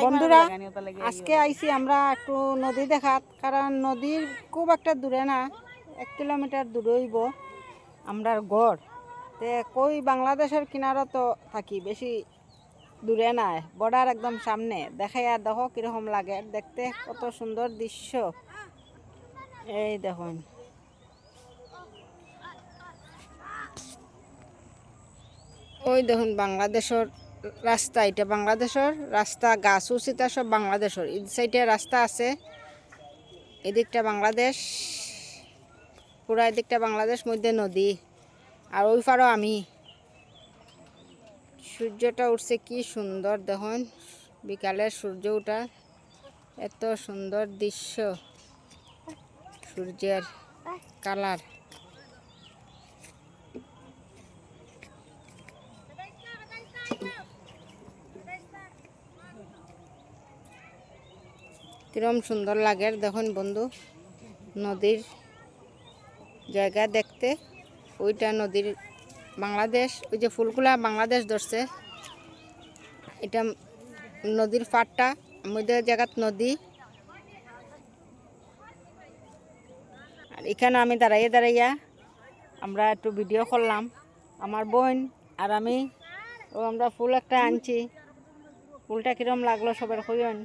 বন্ধুরা আজকে আইছি আমরা একটু নদী দেখাত, কারণ নদীর খুব একটা দূরে না, 1 কিলোমিটার দূরে হইব আমরার গড়। তে কই বাংলাদেশের কিনারও তো থাকি, বেশি দূরে নাই, বর্ডার একদম সামনে। দেখাই আর দেখো কিরকম লাগে দেখতে, কত সুন্দর দৃশ্য। এই দেখুন, ওই দেখুন বাংলাদেশের রাস্তা, এটা বাংলাদেশের রাস্তা, গাছ উচিতা সব বাংলাদেশের। এই সাইডে রাস্তা আছে, এদিকটা বাংলাদেশ, পুরা এদিকটা বাংলাদেশ, মধ্যে নদী, আর ওই পারও আমি। সূর্যটা উঠছে কি সুন্দর দেখুন, বিকালের সূর্য ওঠা, এত সুন্দর দৃশ্য, সূর্যের কালার। কিরম সুন্দর লাগে দেখুন বন্ধু, নদীর জায়গা দেখতে। ওইটা নদীর বাংলাদেশ, ওই যে ফুলগুলা বাংলাদেশ ধরছে, এটা নদীর পাড়টা, মধ্যে জায়গাত নদী। আর এখানে আমি দাঁড়াইয়া দাঁড়াইয়া আমরা একটু ভিডিও করলাম, আমার বোন আর আমি। ও আমরা ফুল একটা আনছি, ফুলটা কিরম লাগলো সবার কইন।